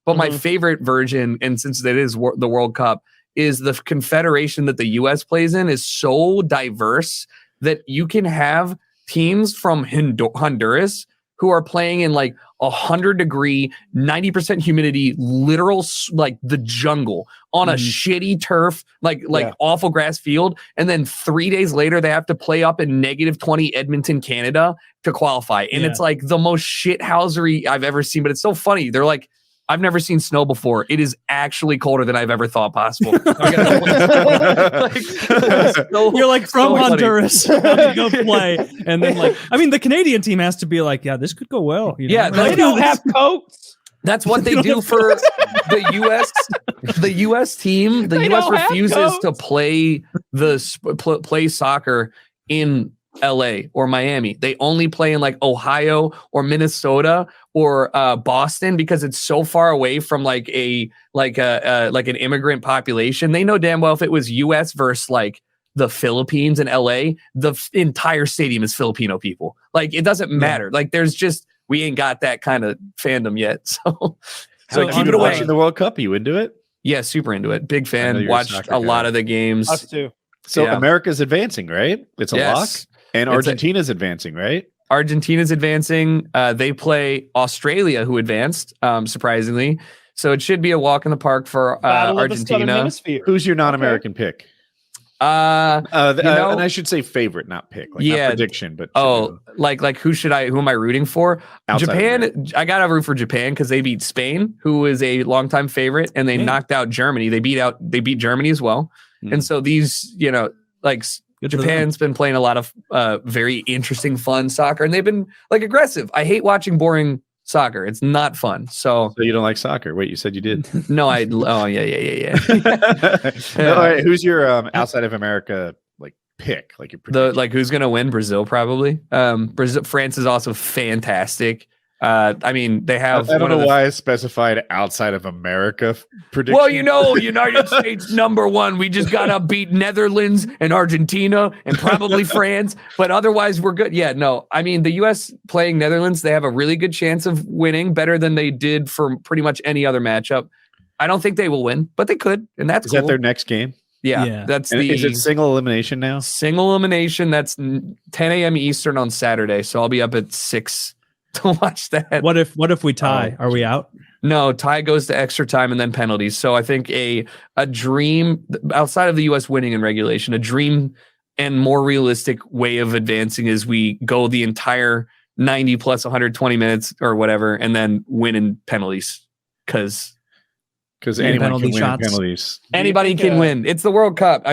But my favorite version, and since it is the World Cup, is the confederation that the U.S. plays in is so diverse that you can have teams from Honduras who are playing in like 100-degree, 90% humidity, literal like the jungle on a shitty turf, like awful grass field, and then 3 days later they have to play up in -20 Edmonton, Canada to qualify, and it's like the most shithousery I've ever seen. But it's so funny. They're like, I've never seen snow before. It is actually colder than I've ever thought possible. You're like from Honduras to go play. And then the Canadian team has to be like, yeah, this could go well. You know? Yeah, they don't have coats. That's what they do for the U.S. The U.S. team. The U.S. refuses to play play soccer in LA or Miami. They only play in like Ohio or Minnesota or Boston because it's so far away from like an immigrant population. They know damn well if it was US versus like the Philippines and LA, the entire stadium is Filipino people. Like it doesn't matter. Like we ain't got that kind of fandom yet. So keep it away. Watching the World Cup, you into it? Yeah, super into it. Big fan. Watched a lot of the games. Us too. So America's advancing, right? It's a lock. And Argentina's advancing, right? Argentina's advancing. They play Australia, who advanced, surprisingly. So it should be a walk in the park for Argentina. Who's your non-American pick? And I should say favorite, not pick. Like not prediction, but like who am I rooting for? Japan. I gotta root for Japan because they beat Spain, who is a longtime favorite, and they knocked out Germany. They beat Germany as well. And so these, Japan's been playing a lot of very interesting, fun soccer, and they've been like aggressive. I hate watching boring soccer. It's not fun. So you don't like soccer? Wait, you said you did. No, yeah. All right, who's your outside of America pick? Like your who's gonna win? Brazil probably. France is also fantastic. They have. I don't know why I specified outside of America prediction. Well, United States #1. We just gotta beat Netherlands and Argentina and probably France, but otherwise we're good. Yeah, no. The U.S. playing Netherlands, they have a really good chance of winning, better than they did for pretty much any other matchup. I don't think they will win, but they could, and that's cool. Is that their next game? Yeah. That's is it single elimination now? Single elimination. That's 10 a.m. Eastern on Saturday, so I'll be up at 6. To watch that. What if we tie? Are we out? No, tie goes to extra time and then penalties. So I think a dream outside of the U.S. winning in regulation, a dream and more realistic way of advancing is we go the entire 90 plus 120 minutes or whatever, and then win in penalties because anyone can win in penalties. Anybody can win. It's the World Cup.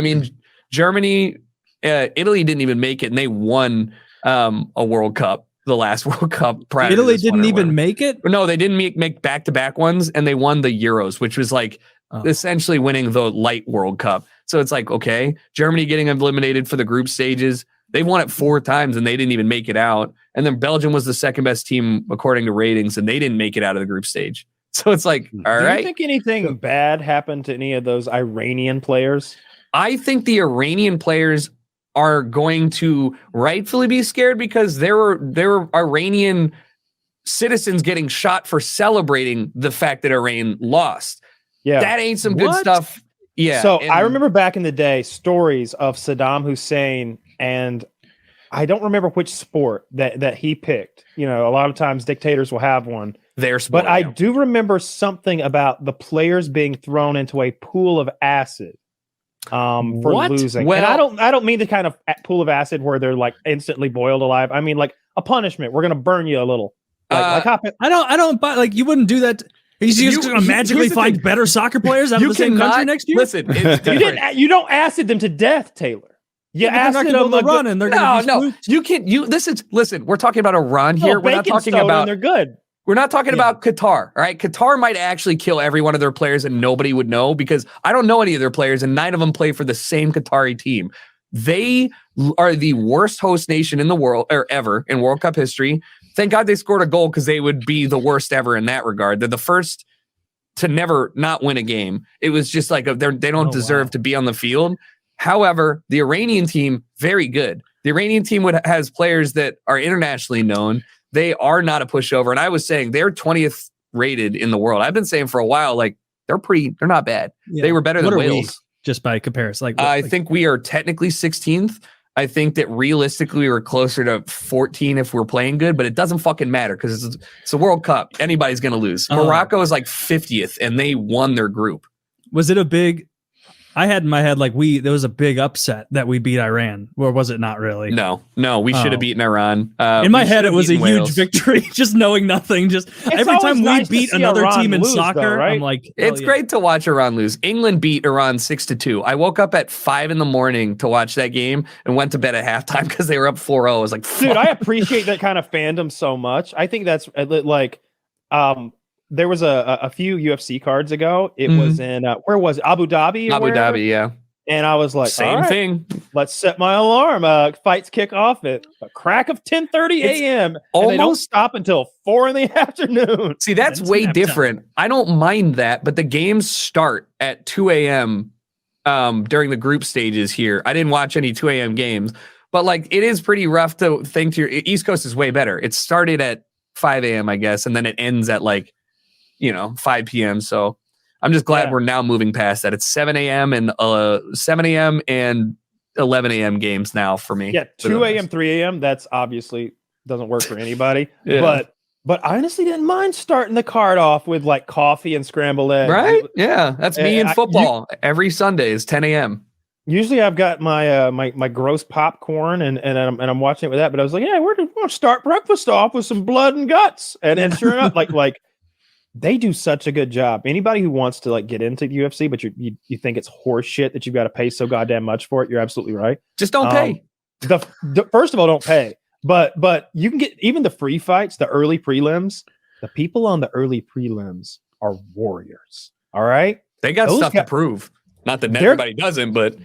Germany, Italy didn't even make it, and they won a World Cup. The last World Cup. Italy didn't even make it? No, they didn't make back-to-back ones, and they won the Euros, which was essentially winning the light World Cup. So it's like, okay, Germany getting eliminated for the group stages. They won it 4 times, and they didn't even make it out. And then Belgium was the second best team according to ratings, and they didn't make it out of the group stage. So it's like, all right. Do you think anything bad happened to any of those Iranian players? I think the Iranian players are going to rightfully be scared because there were Iranian citizens getting shot for celebrating the fact that Iran lost. Yeah, that ain't some good stuff. Yeah. So I remember back in the day stories of Saddam Hussein, and I don't remember which sport that he picked. A lot of times dictators will have one. Their sport, but I do remember something about the players being thrown into a pool of acid. For losing. Well, and I don't mean the kind of pool of acid where they're like instantly boiled alive. I mean like a punishment. We're gonna burn you a little. I don't buy you wouldn't do that. He's just gonna magically find better soccer players out of the same country next year. Listen, you don't acid them to death, Taylor. You acid them the run, and they're listen. We're talking about Iran here. We're not talking about they're good. We're not talking about Qatar, all right? Qatar might actually kill every one of their players and nobody would know because I don't know any of their players and 9 of them play for the same Qatari team. They are the worst host nation in the world or ever in World Cup history. Thank God they scored a goal because they would be the worst ever in that regard. They're the first to never not win a game. It was just like they don't deserve to be on the field. However, the Iranian team, very good. The Iranian team has players that are internationally known. They are not a pushover. And I was saying they're 20th rated in the world. I've been saying for a while, like they're not bad. They were better than Wales. Just by comparison, I think we are technically 16th. I think that realistically we're closer to 14 if we're playing good, but it doesn't fucking matter because it's a World Cup. Anybody's going to lose. Morocco is like 50th and they won their group. Was it a big... I had in my head there was a big upset that we beat Iran, or was it not really? No, we should have beaten Iran. In my head, it was a huge victory, just knowing nothing. Just every time we beat another team in soccer, though, right? I'm like, it's great to watch Iran lose. England beat Iran 6-2. I woke up at 5 a.m. to watch that game and went to bed at halftime because they were up 4-0. I was like, fuck. Dude, I appreciate that kind of fandom so much. I think that's like, there was a few UFC cards ago. It was in where was it? Abu Dhabi? Dhabi, yeah. And I was like, same thing. Let's set my alarm. Fights kick off at a crack of 10:30 a.m. and they don't stop until 4 p.m. See, that's way different. I don't mind that, but the games start at 2 a.m. During the group stages here. I didn't watch any 2 a.m. games, but like it is pretty rough to think to your East Coast is way better. It started at 5 a.m. I guess, and then it ends at 5 p.m. So I'm just glad we're now moving past that. It's 7 a.m. and 7 a.m. and 11 a.m. games now for me. Yeah, 2 a.m., 3 a.m. That's obviously doesn't work for anybody. But I honestly didn't mind starting the card off with like coffee and scrambled eggs. Right? Yeah, that's me in football. Every Sunday is 10 a.m. Usually I've got my my gross popcorn and I'm watching it with that. But I was like, yeah, we're going to start breakfast off with some blood and guts. And sure enough, like they do such a good job. Anybody who wants to get into the UFC, but you think it's horse shit that you've got to pay so goddamn much for it, you're absolutely right. Just don't pay. The first of all, don't pay. But you can get even the free fights, the early prelims. The people on the early prelims are warriors. All right, they got stuff to prove. Not that everybody doesn't, but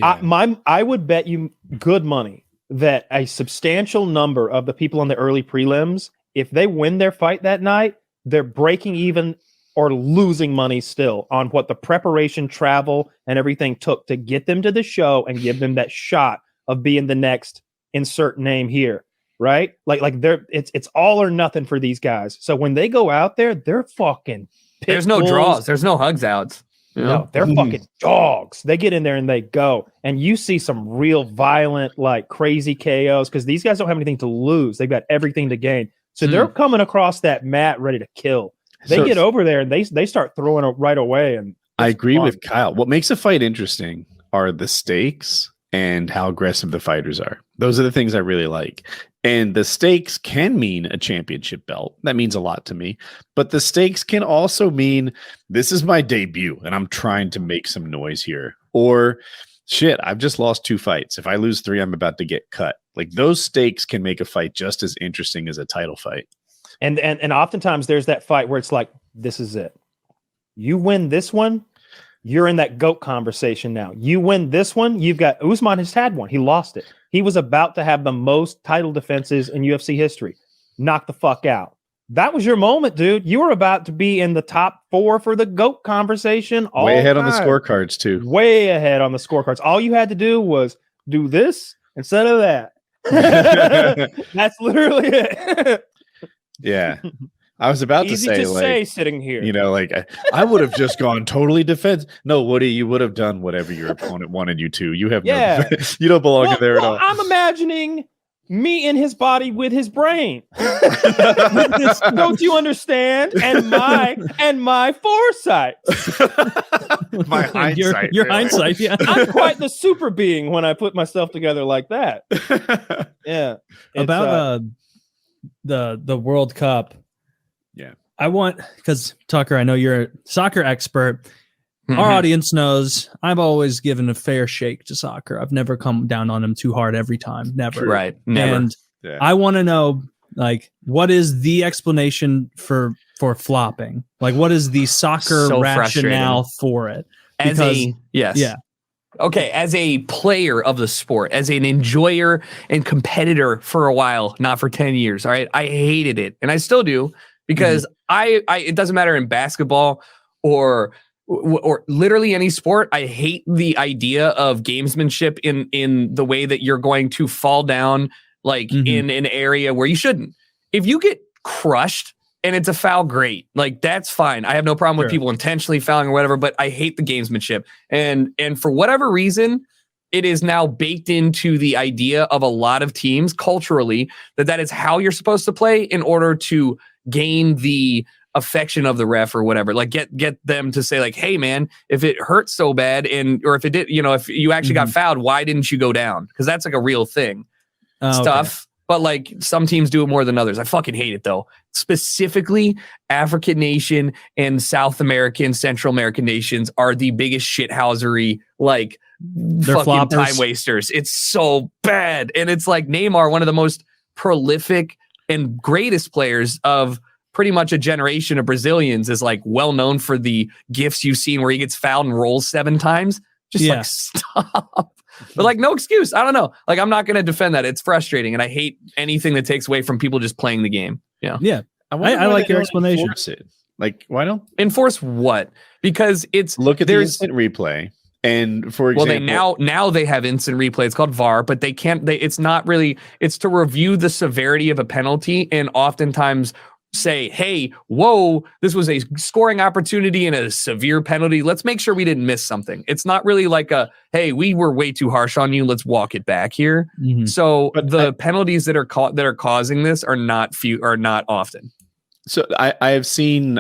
I would bet you good money that a substantial number of the people on the early prelims, if they win their fight that night, they're breaking even or losing money still on what the preparation, travel, and everything took to get them to the show and give them that shot of being the next insert name here, right? Like they're it's all or nothing for these guys. So when they go out there, they're fucking there's no draws, there's no hugs outs. No, they're fucking dogs. They get in there and they go, and you see some real violent, crazy KOs because these guys don't have anything to lose. They've got everything to gain. So they're coming across that mat ready to kill. They get over there and they start throwing it right away. And I agree with Kyle. What makes a fight interesting are the stakes and how aggressive the fighters are. Those are the things I really like. And the stakes can mean a championship belt. That means a lot to me. But the stakes can also mean this is my debut and I'm trying to make some noise here. Or shit, I've just lost 2 fights. If I lose 3, I'm about to get cut. Like those stakes can make a fight just as interesting as a title fight. And oftentimes there's that fight where it's like, this is it. You win this one, you're in that GOAT conversation now. You win this one, you've got Usman has had one. He lost it. He was about to have the most title defenses in UFC history. Knock the fuck out. That was your moment, dude. You were about to be in the top 4 for the GOAT conveation. Way ahead on the scorecards, too. Way ahead on the scorecards. All you had to do was do this instead of that. That's literally it. Yeah. I was about Easy to say sitting here. I would have just gone totally defense. No, Woody, you would have done whatever your opponent wanted you to. You have no, you don't belong in there at all. I'm imagining me in his body with his brain. Don't you understand? And my foresight. My hindsight. Your hindsight, yeah. I'm quite the super being when I put myself together like that. Yeah. About the World Cup. Yeah. I want, because Tucker, I know you're a soccer expert. Mm-hmm. Our audience knows I've always given a fair shake to soccer. I've never come down on him too hard every time. Never. Right. Never. And I want to know, what is the explanation for flopping? What is the soccer rationale for it? Yeah. Okay, as a player of the sport, as an enjoyer and competitor for a while, not for 10 years, all right? I hated it, and I still do, because it doesn't matter in basketball or literally any sport. I hate the idea of gamesmanship in the way that you're going to fall down in an area where you shouldn't. If you get crushed and it's a foul, great. Like, that's fine. I have no problem with people intentionally fouling or whatever, but I hate the gamesmanship. And for whatever reason, it is now baked into the idea of a lot of teams culturally that is how you're supposed to play in order to gain the affection of the ref or whatever. Like, get them to say, like, hey man, if it hurts so bad, or if it did, if you actually got fouled, why didn't you go down? Because that's like a real thing. Stuff. But like, some teams do it more than others. I fucking hate it though. Specifically, African nation and South American, Central American nations are the biggest shithousery, like, they're fucking floppers. Time wasters. It's so bad. And it's like Neymar, one of the most prolific and greatest players of pretty much a generation of Brazilians, is like well known for the gifs you've seen where he gets fouled and rolls 7 times. Just like, stop. But like, no excuse. I don't know. Like, I'm not going to defend that. It's frustrating. And I hate anything that takes away from people just playing the game. Yeah. I like your explanation. Like, why don't enforce what? Because look at the instant replay. And for example, now they have instant replay. It's called VAR, but they can't. It's not really. It's to review the severity of a penalty, and oftentimes say, hey, whoa, this was a scoring opportunity and a severe penalty. Let's make sure we didn't miss something. It's not really like hey, we were way too harsh on you. Let's walk it back here. Mm-hmm. So the penalties that are causing this are not often. So I have seen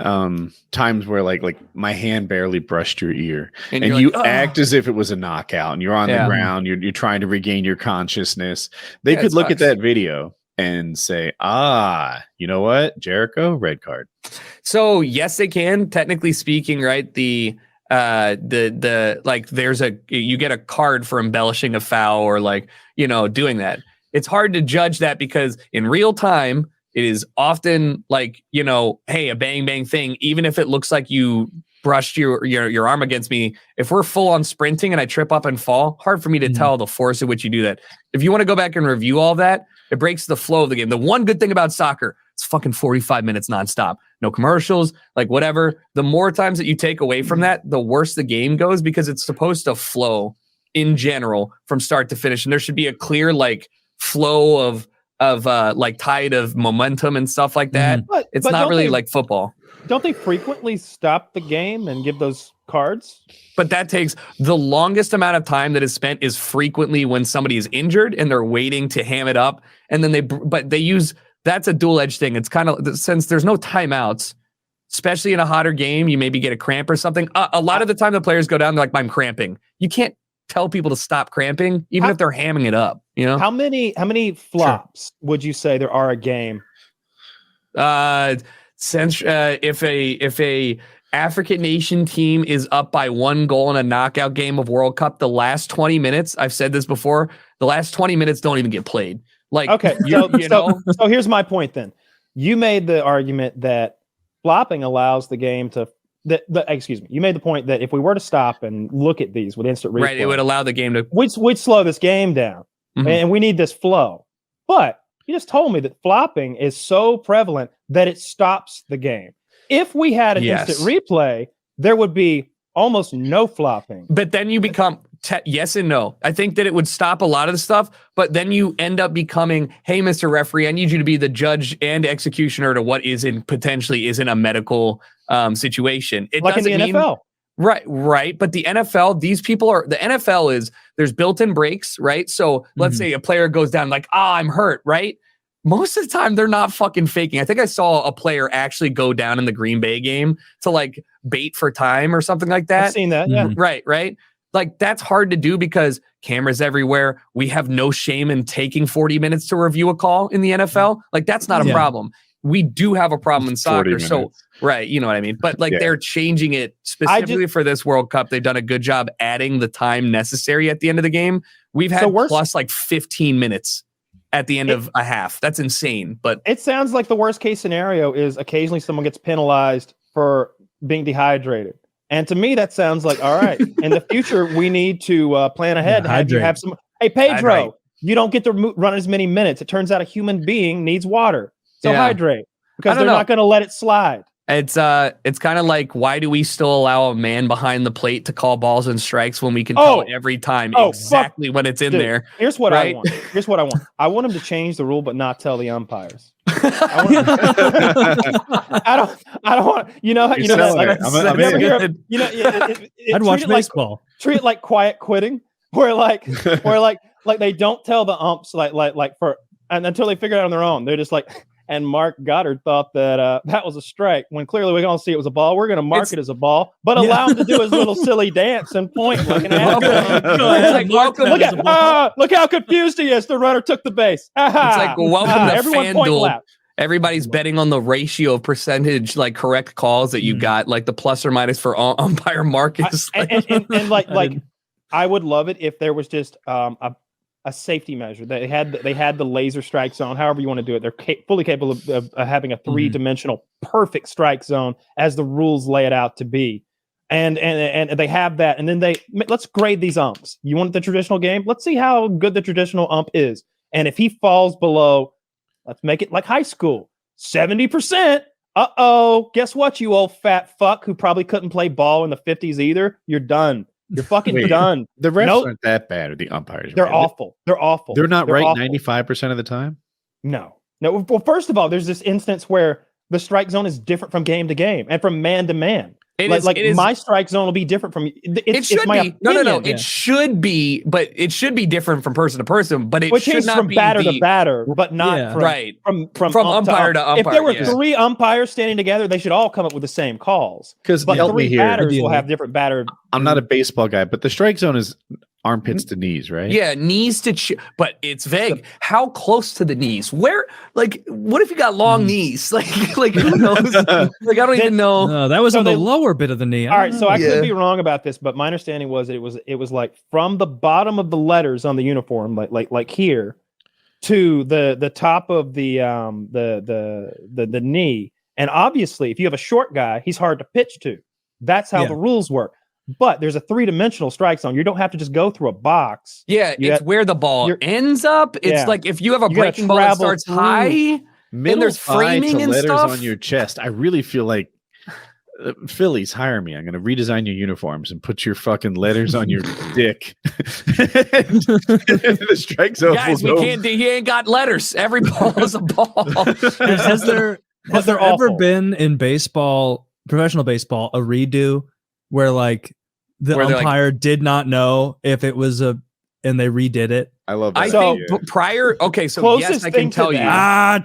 times where like my hand barely brushed your ear and you act as if it was a knockout and you're on the ground. You're trying to regain your consciousness. They could look at that video and say, you know what, Jericho, red card. So yes, they can, technically speaking, right? The like, you get a card for embellishing a foul or like, doing that. It's hard to judge that because in real time, it is often like, hey, a bang bang thing, even if it looks like you brushed your arm against me. If we're full on sprinting and I trip up and fall, hard for me to tell the force at which you do that. If you want to go back and review all that, it breaks the flow of the game. The one good thing about soccer, it's fucking 45 minutes nonstop. No commercials, like whatever. The more times that you take away from that, the worse the game goes because it's supposed to flow in general from start to finish. And there should be a clear like flow of like tide of momentum and stuff like that. But not really like football. Don't they frequently stop the game and give those cards? But that takes the longest amount of time that is spent is frequently when somebody is injured and they're waiting to ham it up. And then they use, that's a dual-edged thing. It's kind of, since there's no timeouts, especially in a hotter game, you maybe get a cramp or something. A lot of the time the players go down, they're like, I'm cramping. You can't tell people to stop cramping, even if they're hamming it up, How many flops would you say there are a game? Since if a African nation team is up by 1 goal in a knockout game of World Cup, the last 20 minutes, I've said this before, the last 20 minutes don't even get played. Like, okay, so here's my point then. You made the argument that flopping allows the game to you made the point that if we were to stop and look at these with instant replay, right, it would allow the game to we'd slow this game down. Mm-hmm. And we need this flow. But you just told me that flopping is so prevalent that it stops the game. If we had an instant replay, there would be almost no flopping. But then you become yes and no. I think that it would stop a lot of the stuff, but then you end up becoming, hey, Mr. Referee, I need you to be the judge and executioner to what potentially isn't a medical situation. It like doesn't in the NFL. Right. But the NFL, the NFL there's built-in breaks, right? So let's say a player goes down like, I'm hurt, right? Most of the time they're not fucking faking. I think I saw a player actually go down in the Green Bay game to like bait for time or something like that. I've seen that, yeah. Right. Like, that's hard to do because cameras everywhere. We have no shame in taking 40 minutes to review a call in the NFL. Like, that's not a problem. We do have a problem in soccer. So, right, you know what I mean? But like, they're changing it specifically for this World Cup. They've done a good job adding the time necessary at the end of the game. We've had plus like 15 minutes at the end of a half. That's insane. But it sounds like the worst case scenario is occasionally someone gets penalized for being dehydrated. And to me, that sounds like, all right, in the future, we need to plan ahead. Have some. Hey, Pedro, you don't get to run as many minutes. It turns out a human being needs water. So hydrate, because they're not going to let it slide. It's kind of like, why do we still allow a man behind the plate to call balls and strikes when we can tell every time exactly when it's in there? Here's what I want. I want him to change the rule, but not tell the umpires. I don't want. You know. You're That, selling like, it. I'm never in. hear. I'd watch treat it like- baseball. treat it like quiet quitting, where like they don't tell the umps and until they figure it out on their own. They're just like, and Mark Goddard thought that that was a strike when clearly we can all see it was a ball. We're going to mark it as a ball, but allow him to do his little silly dance and point like an look how confused he is. The runner took the base. It's like welcome to everyone point FanDuel. lap. Everybody's betting on the ratio of percentage, like correct calls that you got, like the plus or minus for umpire Marcus. And like I would love it if there was just a safety measure. They had the laser strike zone, however you want to do it. They're fully capable of having a three-dimensional perfect strike zone as the rules lay it out to be. And they have that. And then let's grade these umps. You want the traditional game? Let's see how good the traditional ump is. And if he falls below, let's make it like high school. 70%. Uh-oh. Guess what, you old fat fuck who probably couldn't play ball in the 50s either? You're done. You're fucking done. The refs aren't that bad, or the umpires? They're awful. They're awful. They're not right awful. 95% of the time? No. Well, first of all, there's this instance where the strike zone is different from game to game and from man to man. My strike zone will be different from it should be. No. It should be, but it should be different from person to person. But it should not from be batter to batter, but not from umpire to umpire. If there were 3 umpires standing together, they should all come up with the same calls. Because 3 batters will have different batter. I'm not a baseball guy, but the strike zone is armpits to knees, right? Yeah, knees to but it's vague. How close to the knees? Where? Like, what if you got long knees? Like who knows? Like, I don't even know. No, that was on the lower bit of the knee. All right, so I could be wrong about this, but my understanding was that it was like from the bottom of the letters on the uniform, like here, to the top of the knee. And obviously, if you have a short guy, he's hard to pitch to. That's how the rules work. But there's a 3-dimensional strike zone. You don't have to just go through a box. Yeah, it's where the ball ends up. It's like if you have a breaking ball that starts high, and there's framing and stuff on your chest. I really feel like Phillies, hire me. I'm going to redesign your uniforms and put your fucking letters on your dick. The strike zone. Guys, he ain't got letters. Every ball is a ball. Has there ever been in baseball, professional baseball, a redo where like the umpire did not know if it was and they redid it? I love that. I think prior. Okay, so yes, I can tell you.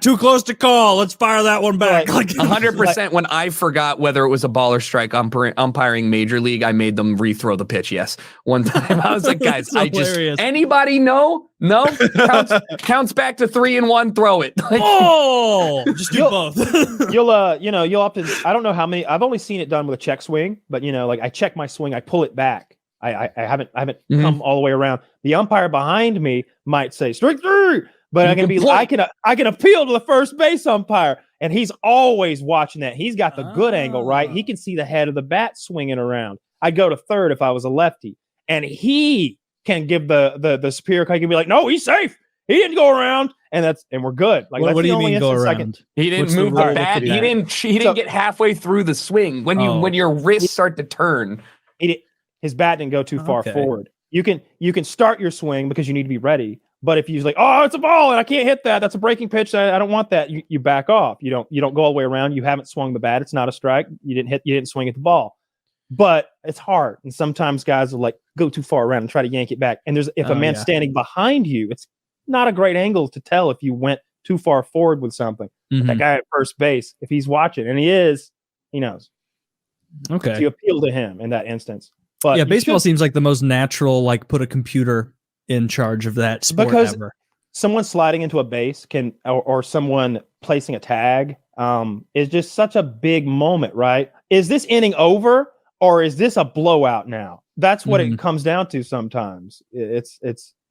Too close to call. Let's fire that one back. Like 100%. When I forgot whether it was a ball or strike umpiring Major League, I made them rethrow the pitch. Yes, one time I was like, guys, anybody know? No, counts back to 3 and 1. Throw it. Just do both. You'll often. I don't know how many. I've only seen it done with a check swing, but like I check my swing, I pull it back. I haven't come all the way around. The umpire behind me might say strike 3, but I can appeal to the first base umpire, and he's always watching that. He's got the good angle, right? He can see the head of the bat swinging around. I'd go to third if I was a lefty, and he can give the superior. He can be like, no, he's safe. He didn't go around, and we're good. Like, what do you mean go around? He didn't move the bat. He didn't get halfway through the swing when your wrists start to turn. His bat didn't go too far forward. You can start your swing because you need to be ready. But if you're like, oh, it's a ball and I can't hit that, that's a breaking pitch. I don't want that. You back off. You don't go all the way around. You haven't swung the bat. It's not a strike. You didn't swing at the ball. But it's hard. And sometimes guys will like go too far around and try to yank it back. And if a man's standing behind you, it's not a great angle to tell if you went too far forward with something. That guy at first base, if he's watching, and he is, he knows. Okay. So you appeal to him in that instance. But yeah, baseball seems like the most natural, like put a computer in charge of that sport because ever. Someone sliding into a base or someone placing a tag is just such a big moment, right? Is this inning over or is this a blowout now? That's what it comes down to sometimes.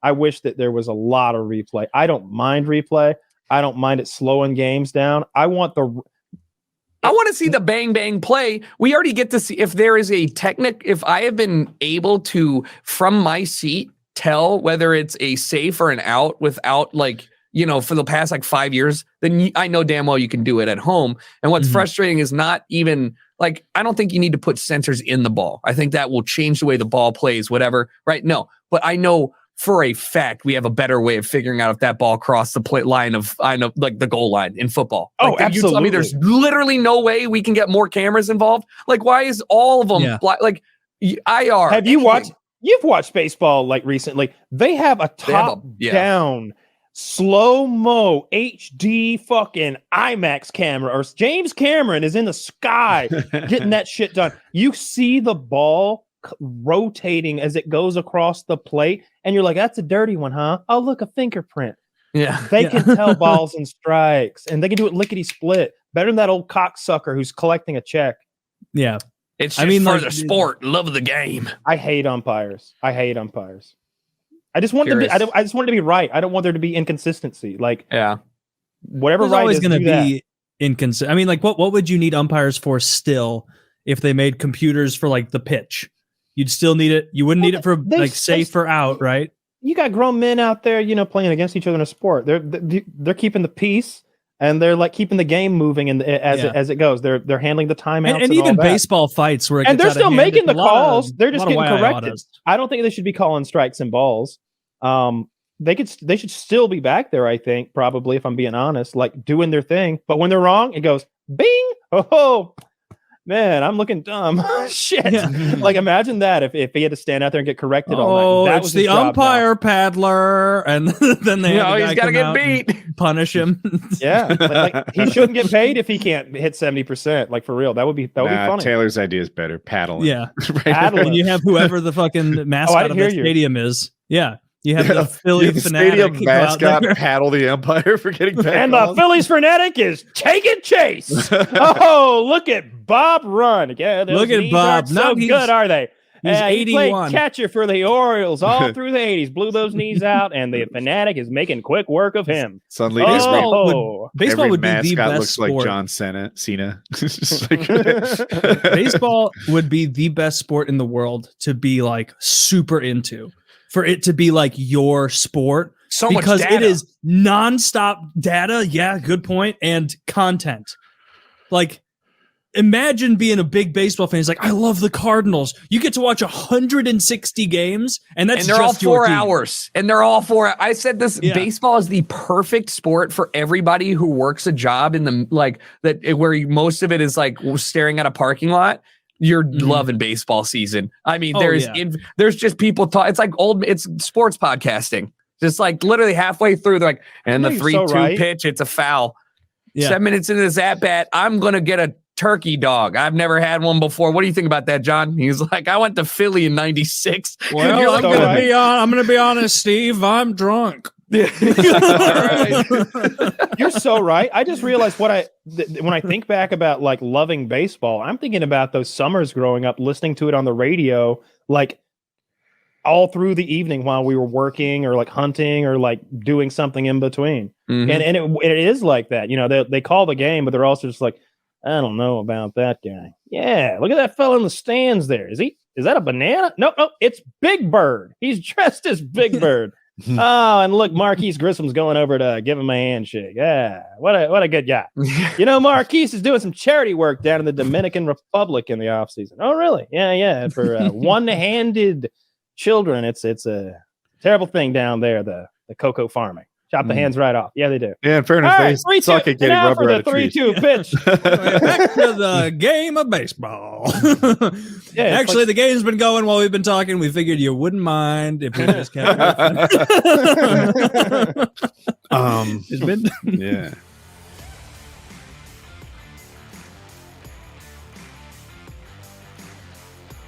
I wish that there was a lot of replay. I don't mind replay. I don't mind it slowing games down. I want to see the bang bang play. We already get to see if there is a if I have been able to, from my seat, tell whether it's a safe or an out without for the past 5 years, then I know damn well you can do it at home. And what's frustrating is not even I don't think you need to put sensors in the ball. I think that will change the way the ball plays, whatever. Right. No, but I know for a fact we have a better way of figuring out if that ball crossed the line of like the goal line in football. Oh, absolutely. You tell me there's literally no way we can get more cameras involved. Like, why is all of them like IR? Have you watched? You've watched baseball like recently. They have a top-down, slow-mo, HD fucking IMAX camera, or James Cameron is in the sky getting that shit done. You see the ball rotating as it goes across the plate, and you're like, that's a dirty one, huh? Oh, look, a fingerprint. Yeah. They can tell balls and strikes, and they can do it lickety-split. Better than that old cocksucker who's collecting a check. Yeah. It's just for the sport, love of the game. I hate umpires. I just want them to be, I just want it to be right. I don't want there to be inconsistency. Like, whatever. There's right always going to be inconsistent. I mean, like, what would you need umpires for still if they made computers for like the pitch? You'd still need it. You wouldn't need it for like safe or out, right? You got grown men out there, playing against each other in a sport. They're keeping the peace. And they're like keeping the game moving, and as it goes, they're handling the timeouts, and even baseball fights where they're still making the calls. They're just getting corrected. I don't think they should be calling strikes and balls. They should still be back there. I think probably, if I'm being honest, like doing their thing. But when they're wrong, it goes bing. Oh man, I'm looking dumb. Shit. Yeah. Like, imagine that if he had to stand out there and get corrected all night. That was the umpire paddler, and then they he's got to get beat. Punish him. Yeah, like he shouldn't get paid if he can't hit 70%. Like, for real, that would be funny. Taylor's idea is better. Paddling. Yeah, paddling. And you have whoever the fucking mascot of the stadium is. Yeah. You have the Phillies fanatic mascot paddle the umpire for getting bad and calls. The Phillies fanatic is taking chase. Oh, look at Bob run. Yeah, look at Bob. Not so good, are they? He's 81. He played catcher for the Orioles all through the 80s, blew those knees out, and the fanatic is making quick work of him. Suddenly, baseball would be the best looks sport. Like John Cena. Baseball would be the best sport in the world to be like super into. For it to be like your sport, because it is nonstop data. Yeah, good point. And content. Like, imagine being a big baseball fan. He's like, I love the Cardinals. You get to watch 160 games, and they're all 4 hours. And they're all 4. I said this. Yeah. Baseball is the perfect sport for everybody who works a job in the where most of it is like staring at a parking lot. You're loving baseball season. I mean, there's just people talk. It's like it's sports podcasting. Just like literally halfway through, they're like, and the 3-2 pitch, it's a foul. Yeah. 7 minutes into this at bat, I'm gonna get a turkey dog. I've never had one before. What do you think about that, John? He's like, I went to Philly in '96. Well, I'm gonna be honest, Steve. I'm drunk. You're so right. I just realized when I think back about like loving baseball, I'm thinking about those summers growing up, listening to it on the radio, like all through the evening while we were working or like hunting or like doing something in between. Mm-hmm. And it is like that. They call the game, but they're also just like, I don't know about that guy. Yeah, look at that fella in the stands there. Is that a banana? No, it's Big Bird. He's dressed as Big Bird. Oh, and look, Marquise Grissom's going over to give him a handshake. Yeah, what a good guy. Marquise is doing some charity work down in the Dominican Republic in the off season. Oh, really? Yeah. For one-handed children, it's a terrible thing down there. The cocoa farming. Chop the hands right off. Yeah, they do. Yeah, in fairness, they suck at getting rubber out of trees. 3-2 pitch. Back to the game of baseball. Actually, the game's been going while we've been talking. We figured you wouldn't mind if we just kept. It's been. Yeah.